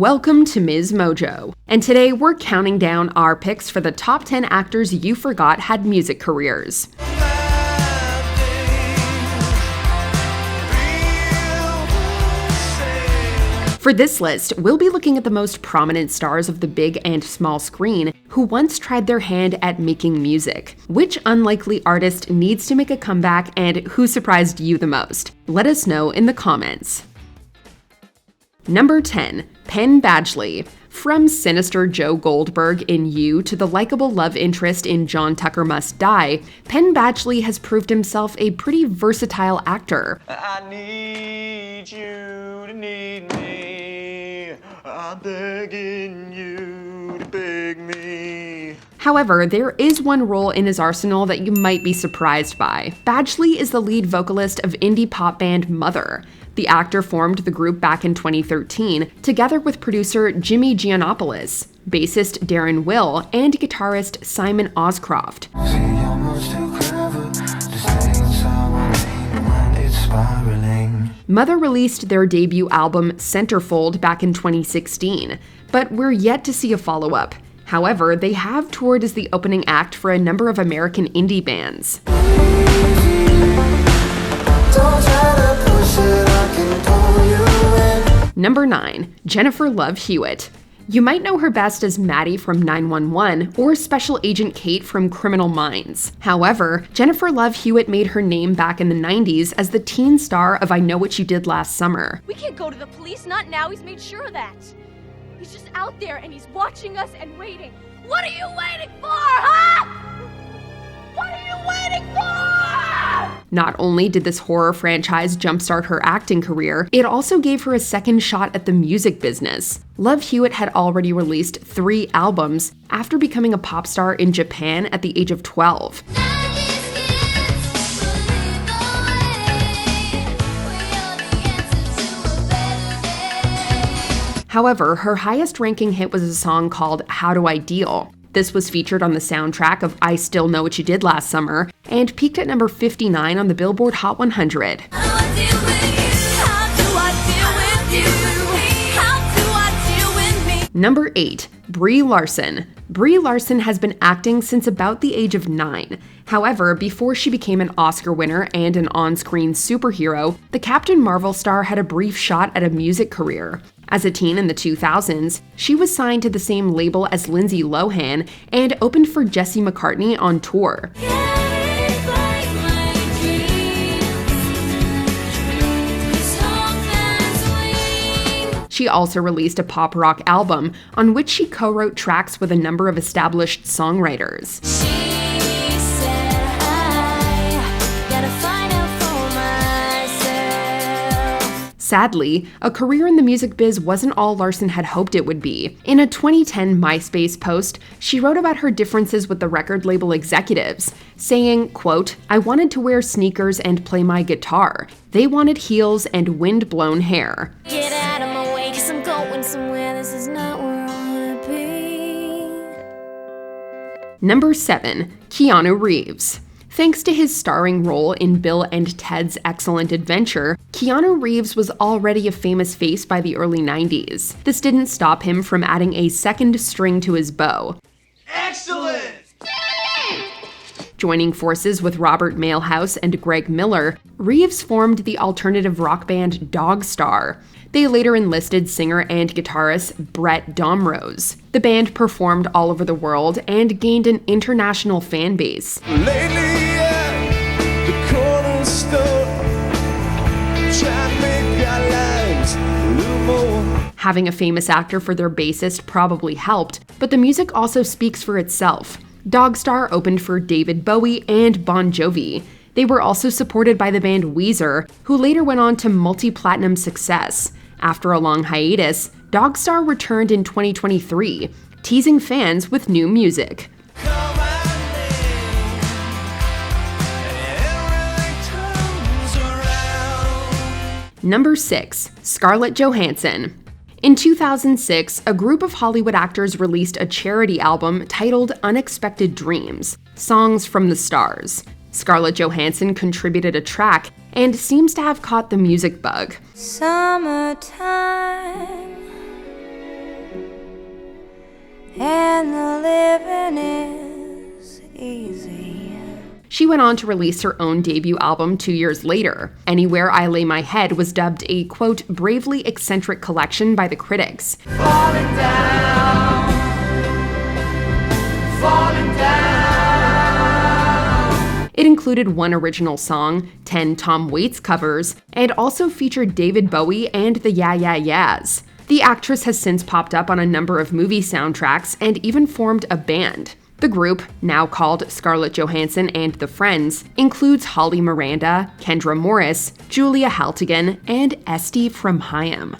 Welcome to MsMojo, and today we're counting down our picks for the top 10 actors you forgot had music careers. For this list, we'll be looking at the most prominent stars of the big and small screen who once tried their hand at making music. Which unlikely artist needs to make a comeback, and who surprised you the most? Let us know in the comments. Number 10. Penn Badgley. From sinister Joe Goldberg in You to the likable love interest in John Tucker Must Die, Penn Badgley has proved himself a pretty versatile actor. I need you to need me. I'm begging you to beg me. However, there is one role in his arsenal that you might be surprised by. Badgley is the lead vocalist of indie pop band Mother. The actor formed the group back in 2013, together with producer Jimmy Giannopoulos, bassist Darren Will, and guitarist Simon Oscroft. Mother released their debut album Centerfold back in 2016, but we're yet to see a follow-up. However, they have toured as the opening act for a number of American indie bands. Number 9. Jennifer Love Hewitt. You might know her best as Maddie from 911 or Special Agent Kate from Criminal Minds. However, Jennifer Love Hewitt made her name back in the 90s as the teen star of I Know What You Did Last Summer. We can't go to the police, not now. He's made sure of that. He's just out there and he's watching us and waiting. What are you waiting for, huh? What are you waiting for? Not only did this horror franchise jumpstart her acting career, it also gave her a second shot at the music business. Love Hewitt had already released 3 albums after becoming a pop star in Japan at the age of 12. However, her highest-ranking hit was a song called How Do I Deal? This was featured on the soundtrack of I Still Know What You Did Last Summer and peaked at number 59 on the Billboard Hot 100. Number 8. Brie Larson. Brie Larson has been acting since about the age of 9. However, before she became an Oscar winner and an on-screen superhero, the Captain Marvel star had a brief shot at a music career. As a teen in the 2000s, she was signed to the same label as Lindsay Lohan and opened for Jesse McCartney on tour. She also released a pop rock album on which she co-wrote tracks with a number of established songwriters. Sadly, a career in the music biz wasn't all Larson had hoped it would be. In a 2010 MySpace post, she wrote about her differences with the record label executives, saying, quote, "I wanted to wear sneakers and play my guitar. They wanted heels and wind-blown hair." Get out of my way, 'cause I'm going somewhere. This is not where I wanna be. Number 7. Keanu Reeves. Thanks to his starring role in Bill and Ted's Excellent Adventure, Keanu Reeves was already a famous face by the early 90s. This didn't stop him from adding a second string to his bow. Excellent! Joining forces with Robert Mailhouse and Greg Miller, Reeves formed the alternative rock band Dogstar. They later enlisted singer and guitarist Brett Domrose. The band performed all over the world and gained an international fan base. Lately, the corner store, trying to make our lives a little more. Having a famous actor for their bassist probably helped, but the music also speaks for itself. Dogstar opened for David Bowie and Bon Jovi. They were also supported by the band Weezer, who later went on to multi-platinum success. After a long hiatus, Dogstar returned in 2023, teasing fans with new music. Number 6. Scarlett Johansson. In 2006, a group of Hollywood actors released a charity album titled Unexpected Dreams, Songs from the Stars. Scarlett Johansson contributed a track and seems to have caught the music bug. Summertime, and the living is easy. She went on to release her own debut album 2 years later. Anywhere I Lay My Head was dubbed a, quote, bravely eccentric collection by the critics. Falling down, falling down. It included one original song, 10 Tom Waits covers, and also featured David Bowie and the Yeah Yeah Yeahs. The actress has since popped up on a number of movie soundtracks and even formed a band. The group, now called Scarlett Johansson and the Friends, includes Holly Miranda, Kendra Morris, Julia Haltigan, and Esty from HEWITT.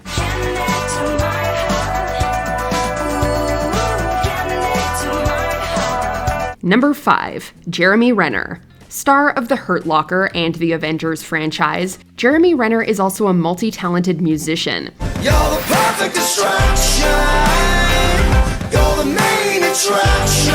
Number 5. Jeremy Renner. Star of The Hurt Locker and the Avengers franchise, Jeremy Renner is also a multi-talented musician. You're the perfect distraction. You're the main attraction.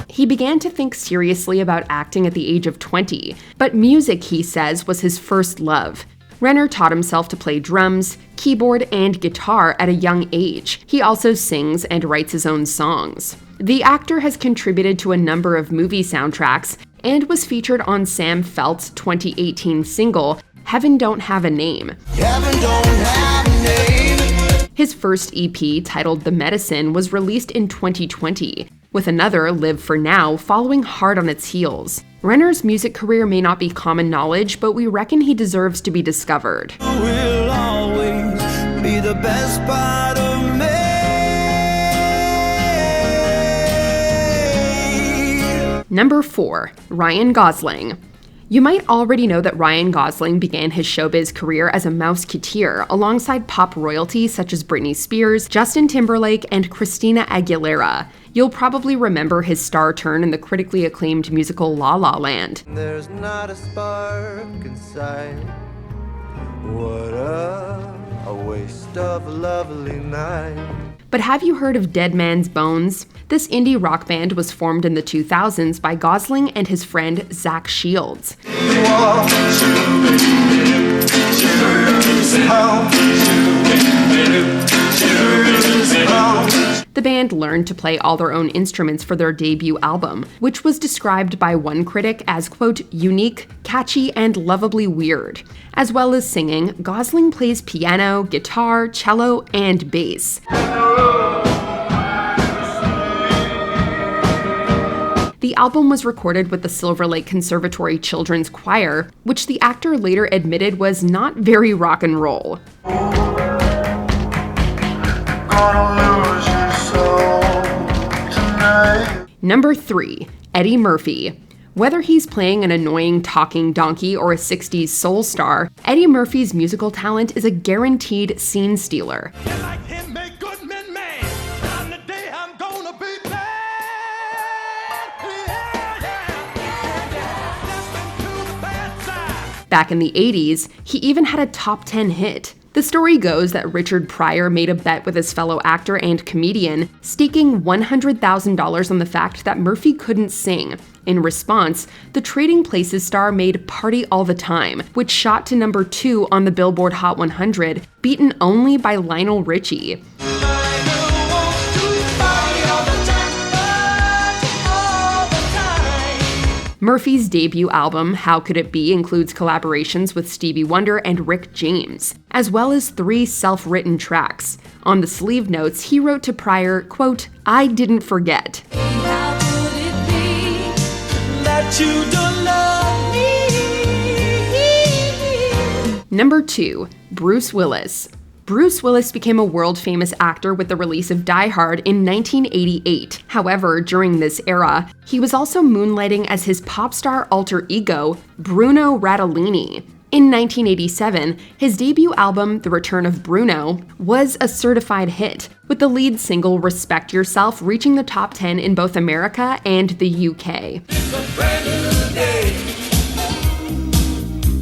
He began to think seriously about acting at the age of 20, but music, he says, was his first love. Renner taught himself to play drums, keyboard, and guitar at a young age. He also sings and writes his own songs. The actor has contributed to a number of movie soundtracks and was featured on Sam Felt's 2018 single, Heaven Don't Have a Name. Heaven don't have a name. His first EP, titled The Medicine, was released in 2020, with another, Live For Now, following hard on its heels. Renner's music career may not be common knowledge, but we reckon he deserves to be discovered. You will always be the best part of me. Number 4. Ryan Gosling. You might already know that Ryan Gosling began his showbiz career as a mouseketeer alongside pop royalty such as Britney Spears, Justin Timberlake, and Christina Aguilera. You'll probably remember his star turn in the critically acclaimed musical La La Land. There's not a spark inside. What a waste of a lovely night. But have you heard of Dead Man's Bones? This indie rock band was formed in the 2000s by Gosling and his friend Zach Shields. The band learned to play all their own instruments for their debut album, which was described by one critic as, quote, unique, catchy, and lovably weird. As well as singing, Gosling plays piano, guitar, cello, and bass. The album was recorded with the Silver Lake Conservatory Children's Choir, which the actor later admitted was not very rock and roll. Number 3. Eddie Murphy. Whether he's playing an annoying talking donkey or a 60s soul star, Eddie Murphy's musical talent is a guaranteed scene stealer. Back in the 80s, he even had a top 10 hit. The story goes that Richard Pryor made a bet with his fellow actor and comedian, staking $100,000 on the fact that Murphy couldn't sing. In response, the Trading Places star made Party All the Time, which shot to number 2 on the Billboard Hot 100, beaten only by Lionel Richie. Murphy's debut album, How Could It Be, includes collaborations with Stevie Wonder and Rick James, as well as 3 self-written tracks. On the sleeve notes, he wrote to Pryor, quote, I didn't forget. How could it be that you don't love me? Number 2. Bruce Willis. Bruce Willis became a world-famous actor with the release of Die Hard in 1988. However, during this era, he was also moonlighting as his pop star alter ego, Bruno Rattolini. In 1987, his debut album, The Return of Bruno, was a certified hit, with the lead single Respect Yourself reaching the top 10 in both America and the UK. It's a brand new day.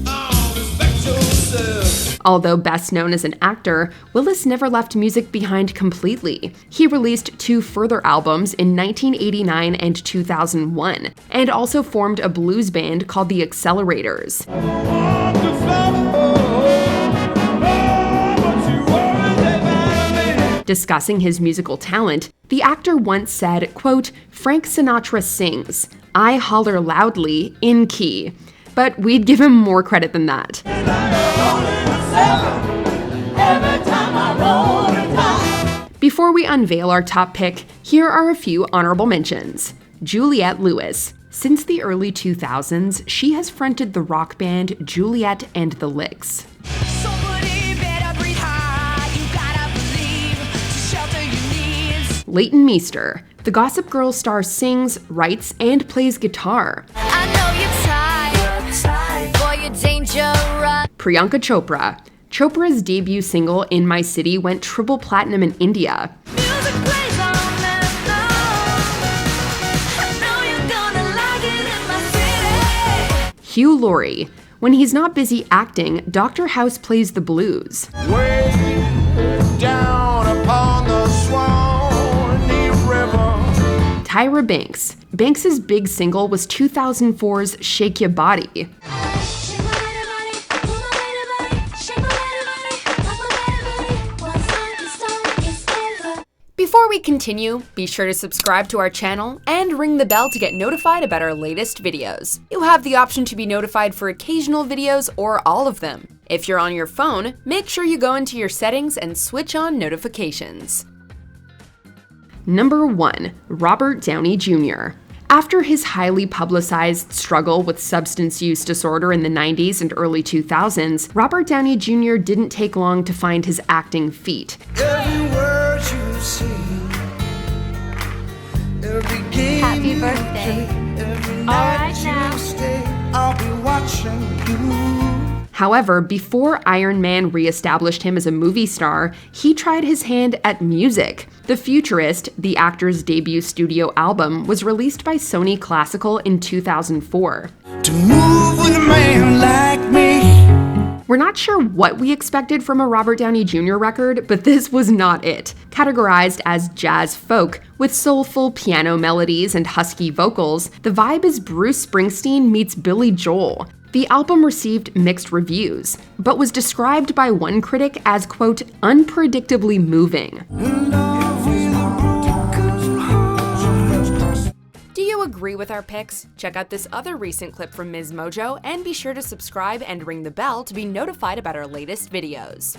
Oh, respect yourself. Although best known as an actor, Willis never left music behind completely. He released 2 further albums in 1989 and 2001, and also formed a blues band called the Accelerators. Discussing his musical talent, the actor once said, quote, "Frank Sinatra sings. I holler loudly in key." But we'd give him more credit than that. Before we unveil our top pick, here are a few honorable mentions. Juliette Lewis. Since the early 2000s, she has fronted the rock band Juliette and the Licks. Leighton Meester. The Gossip Girl star sings, writes, and plays guitar. Priyanka Chopra. Chopra's debut single, In My City, went triple platinum in India. Hugh Laurie. When he's not busy acting, Dr. House plays the blues. Way down upon the Swanee River. Tyra Banks. Banks's big single was 2004's Shake Ya Body. Before we continue, be sure to subscribe to our channel and ring the bell to get notified about our latest videos. You have the option to be notified for occasional videos or all of them. If you're on your phone, make sure you go into your settings and switch on notifications. Number 1. Robert Downey Jr. After his highly publicized struggle with substance use disorder in the 90s and early 2000s, Robert Downey Jr. didn't take long to find his acting feet. Happy birthday. All right now. I'll be watching you. However, before Iron Man re-established him as a movie star, he tried his hand at music. The Futurist, the actor's debut studio album, was released by Sony Classical in 2004. To move with a man like me. We're not sure what we expected from a Robert Downey Jr. record, but this was not it. Categorized as jazz folk, with soulful piano melodies and husky vocals, the vibe is Bruce Springsteen meets Billy Joel. The album received mixed reviews, but was described by one critic as, quote, unpredictably moving. Do you agree with our picks? Check out this other recent clip from MsMojo and be sure to subscribe and ring the bell to be notified about our latest videos.